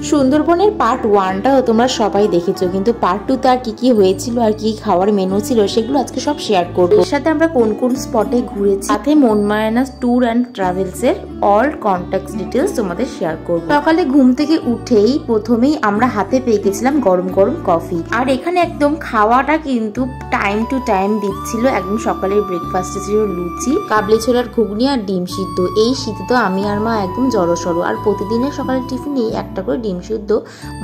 সুন্দরবনের পার্ট 1টা তোমরা সবাই দেখেছো, কিন্তু পার্ট 2তে আর কি হয়েছিল আর কি খাওয়ার মেনু ছিল সেগুলো আজকে সব শেয়ার করবো। এর সাথে আমরা কোন কোন স্পটে ঘুরেছি, সাথে মনমায়ানা ট্যুর অ্যান্ড ট্রাভেলস এর অল কন্ট্যাক্ট ডিটেলস তোমাদের শেয়ার করবো। সকালে ঘুম থেকে উঠেই প্রথমেই আমরা হাতে পেয়ে গেছিলাম গরম গরম কফি, আর এখানে একদম খাওয়াটা কিন্তু টাইম টু টাইম দিচ্ছিল। একদম সকালের ব্রেকফাস্টে ছিল লুচি, কাবলি ছোলার ঘুগনি আর ডিম সিদ্ধ। এই শীতে তো আমি আর মা একদম জড়সড়ো, আর প্রতিদিনের সকালের টিফিনে একটা করে ডিম সিদ্ধ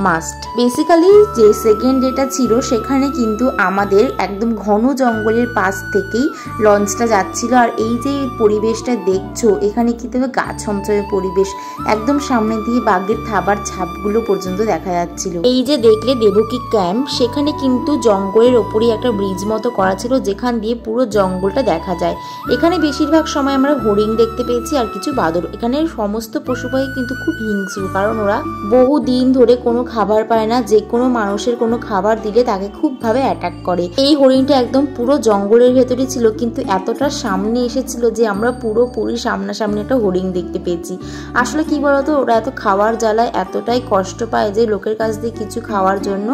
মাস্ট। বেসিক্যালি যে সেকেন্ড ডেটা ছিল সেখানে কিন্তু আমাদের একদম ঘন জঙ্গলের পাশ থেকেই লঞ্চটা যাচ্ছিল, আর এই যে পরিবেশটা দেখছো এখানে কিন্তু গা ছমছমে পরিবেশ, একদম সামনে দিয়ে বাঘের থাবার ছাপগুলো পর্যন্ত দেখা যাচ্ছিল। এই যে দেখলে দেবকী ক্যাম্প, সেখানে কিন্তু জঙ্গলের ওপরেই একটা ব্রিজ মতো করা ছিল যেখান দিয়ে পুরো জঙ্গলটা দেখা যায়। এখানে বেশিরভাগ সময় আমরা হরিণ দেখতে পেয়েছি আর কিছু বাদর। এখানে সমস্ত পশুপাখি কিন্তু খুব হিংস্র, কারণ ওরা বহু দিন ধরে কোনো খাবার পায় না, যে কোনো মানুষের কোনো খাবার দিলে তাকে খুব ভাবে অ্যাটাক করে। এই হরিণটা একদম পুরো জঙ্গলের ভেতরে ছিল, কিন্তু এতটা সামনে এসেছিল যে আমরা পুরোপুরি সামনাসামনি একটা হরিণ দেখতে পেয়েছি। আসলে কি বলতো, ওরা এত খাওয়ার জ্বালায় এতটাই কষ্ট পায় যে লোকের কাছ দিয়ে কিছু খাওয়ার জন্য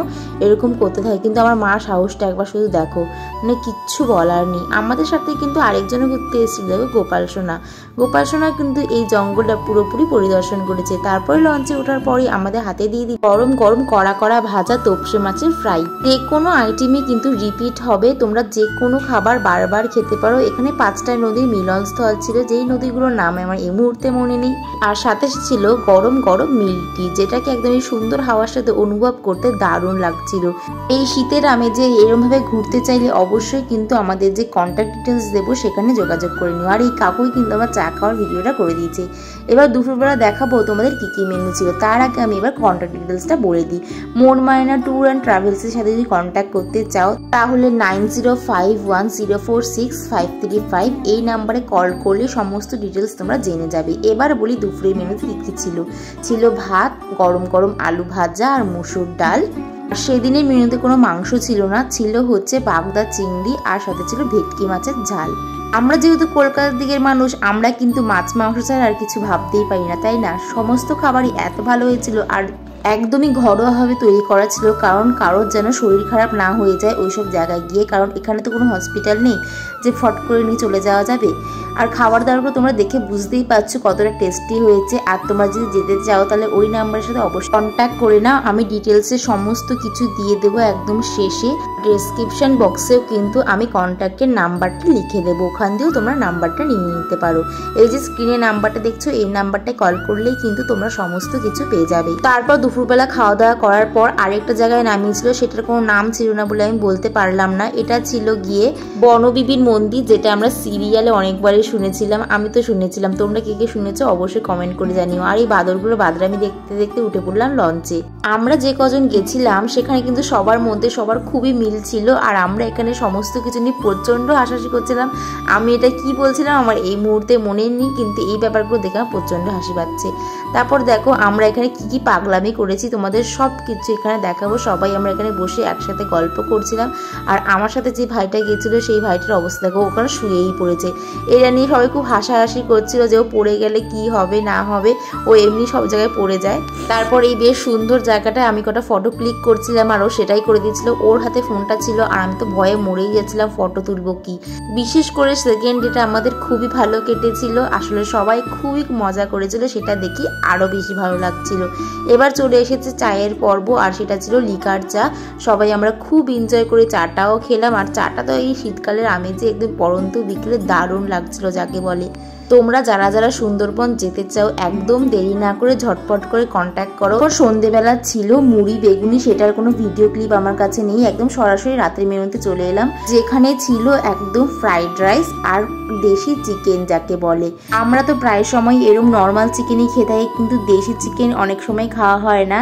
এরকম করতে থাকে। কিন্তু আমার মার সাহসটা একবার শুধু দেখো, মানে কিচ্ছু বলার নেই। আমাদের সাথে কিন্তু আরেকজনও ঘুরতে এসেছিল, দেখো গোপাল সোনা। গোপাল সোনা কিন্তু এই জঙ্গলটা পুরোপুরি পরিদর্শন করেছে। তারপরে লঞ্চে ওঠার পরে আমাদের হাতে দিয়ে গরম গরম কড়া কড়া ভাজা তোপসে মাছের ফ্রাই। যে কোনো আইটেমই কিন্তু রিপিট হবে, তোমরা যে কোনো খাবার বারবার খেতে পারো। এখানে 5টা নদীর মিলনস্থল ছিল, যেই নদীগুলোর নাম আমার এই মুহূর্তে মনে নেই। আর সাথে ছিল গরম গরম মিল্ক টি, যেটাকে একদমই সুন্দর হাওয়ার সাথে অনুভব করতে দারুণ লাগছিল। এই শীতের আমেজে এরকম ভাবে ঘুরতে চাইলে অবশ্যই কিন্তু আমাদের যে কন্ট্যাক্ট ডিটেলস দেবো সেখানে যোগাযোগ করে নিও। আর এই কাকুই কিন্তু আমার চা খাওয়ার ভিডিওটা করে দিয়েছে। এবার দুপুরবেলা দেখাবো তোমাদের কি কি মেনু ছিল। তার আগে আমি এবার কন্ট্যাক্ট ডিটেলসটা বলে দিই। মনমায়ানা ট্যুর অ্যান্ড ট্রাভেলসের সাথে যদি কন্ট্যাক্ট করতে চাও তাহলে 9051046535 এই নাম্বারে কল করলে সমস্ত ডিটেলস তোমরা জেনে যাবে। এবার বলি দুপুরের মেনুতে কি কি ছিল। ছিল ভাত, গরম গরম আলু ভাজা আর মুসুর ডাল। সেদিনের মেনুতে কোনো মাংস ছিল না, ছিল হচ্ছে বাগদা চিংড়ি আর সাথে ছিল ভেটকি মাছের ঝাল। আমরা যেহেতু কলকাতার দিকের মানুষ, আমরা কিন্তু মাছ মাংস ছাড়া আর কিছু ভাবতেই পারি না, তাই না? সমস্ত খাবারই এত ভালো হয়েছিল আর একদমই ঘরোয়াভাবে তৈরি করা ছিল, কারণ কারোর যেন শরীর খারাপ না হয়ে যায় ওইসব জায়গায় গিয়ে, কারণ এখানে তো কোনো হসপিটাল নেই যে ফট করে নিয়ে চলে যাওয়া যাবে। আর খাবার দাবারগুলো তোমরা দেখে বুঝতেই পারছো কতটা টেস্টি হয়েছে। আর তোমরা যদি যেতে চাও তাহলে ওই নাম্বারের সাথে অবশ্যই কন্ট্যাক্ট করে নাও। আমি ডিটেলসে সমস্ত কিছু দিয়ে দেবো একদম শেষে। ডেসক্রিপশন বক্সেও কিন্তু আমি কন্ট্যাক্টের নাম্বারটা লিখে দেবো, ওখান দিয়েও তোমরা নাম্বারটা নিয়ে নিতে পারো। এই যে স্ক্রিনে নাম্বারটা দেখছো, এই নাম্বারটায় কল করলেই কিন্তু তোমরা সমস্ত কিছু পেয়ে যাবে। তারপর দুপুরবেলা খাওয়া দাওয়া করার পর আরেকটা জায়গায় নামিয়েছিল, সেটার কোনো নাম ছিল না বলে আমি বলতে পারলাম না। এটা ছিল গিয়ে বনবিবির মন্দির, যেটা আমরা সিরিয়ালে অনেকবারই শুনেছিলাম। আমি তো শুনেছিলাম, তোমরা কে কে শুনেছো অবশ্যই কমেন্ট করে জানিও। আর এই বাদরগুলো বাদরামি দেখতে দেখতে উঠে পড়লাম লঞ্চে। আমরা যে কজন গেছিলাম সেখানে কিন্তু সবার মধ্যে সবার খুবই মিল ছিল, আর আমরা এখানে সমস্ত কিছু নিয়ে প্রচন্ড হাসাহাসি করছিলাম। আমি এটা কি বলছিলাম আমার এই মুহূর্তে মনে নেই, কিন্তু এই ব্যাপারগুলো দেখে আমার প্রচন্ড হাসি পাচ্ছে। তারপর দেখো আমরা এখানে কি কি পাগলামি করেছি তোমাদের সব কিছু এখানে দেখাবো। সবাই আমরা এখানে বসে একসাথে গল্প করছিলাম, আর আমার সাথে যে ভাইটা গেছিল সেই ভাইটার অবস্থা দেখো, ওখানে শুয়েই পড়েছে। এটা নিয়ে সবাই খুব হাসাহাসি করছিল যে ও পড়ে গেলে কি হবে না হবে, ও এমনি সব জায়গায় পড়ে যায়। তারপর এই বেশ সুন্দর জায়গাটায় আমি কটা ফটো ক্লিক করছিলাম, আর ও সেটাই করে দিয়েছিল। ওর হাতে ফোনটা ছিল আর আমি তো ভয়ে মরেই যাচ্ছিলাম ফটো তুলবো কি। বিশেষ করে সেকেন্ড ডেটা আমাদের খুবই ভালো কেটেছিল, আসলে সবাই খুবই মজা করেছিল, সেটা দেখি আরো বেশি ভালো লাগছিল। এবার চলে এসেছে চায়ের পর্ব, আর সেটা ছিল লিকার চা। সবাই আমরা খুব এনজয় করে চাটাও খেলাম, আর চাটা তো এই শীতকালের আমেজে একদম পরন্ত বিকেলে দারুণ লাগছিল যাকে বলে। তোমরা যারা যারা সুন্দরবন যেতে চাও একদম দেরি না করে ঝটপট করে কন্ট্যাক্ট করো। সন্ধ্যেবেলা ছিল মুড়ি বেগুনি, সেটার কোনো ভিডিও ক্লিপ আমার কাছে নেই, একদম সরাসরি রাতের মেনুতে চলে এলাম, যেখানে ছিল একদম ফ্রাইড রাইস আর দেশি চিকেন যাকে বলে। আমরা তো প্রায় সময় এরকম নর্মাল চিকেনই খেয়ে থাকি, কিন্তু দেশি চিকেন অনেক সময় খাওয়া হয় না।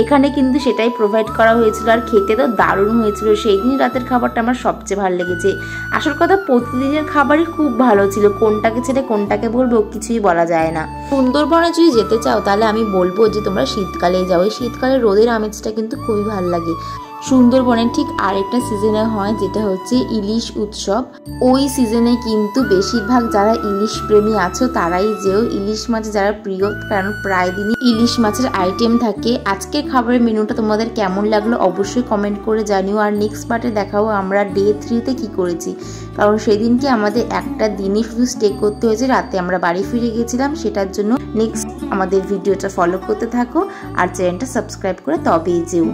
এখানে কিন্তু সেটাই প্রোভাইড করা হয়েছিল, আর খেতে তো দারুণ হয়েছিল। সেই দিন রাতের খাবারটা আমার সবচেয়ে ভালো লেগেছে। আসল কথা প্রতিদিনের খাবারই খুব ভালো ছিল, কোনটাকে ছেড়ে কোনটাকে বলবো কিছুই বলা যায় না। সুন্দরবনে যদি যেতে চাও তাহলে আমি বলবো যে তোমরা শীতকালে যাও, এই শীতকালে রোদের আমেজটা কিন্তু খুবই ভালো লাগে। সুন্দরবনের ঠিক আরেকটা সিজনে হয়, যেটা হচ্ছে ইলিশ উৎসব। ওই সিজনে কিন্তু বেশিরভাগ যারা ইলিশ প্রেমী আছো তারাই যেও, ইলিশ মাছ যারা প্রিয়, কারণ প্রায় দিনই ইলিশ মাছের আইটেম থাকে। আজকের খাবারের মেনুটা তোমাদের কেমন লাগলো অবশ্যই কমেন্ট করে জানিও। আর নেক্সট পার্টে দেখাবো আমরা ডে 3-তে কি করেছি, কারণ সেদিনকে আমাদের একটা দিনই শুধু স্টে করতে হয়েছে, রাতে আমরা বাড়ি ফিরে গেছিলাম। সেটার জন্য নেক্সট আমাদের ভিডিওটা ফলো করতে থাকো আর চ্যানেলটা সাবস্ক্রাইব করে তবেই যেও।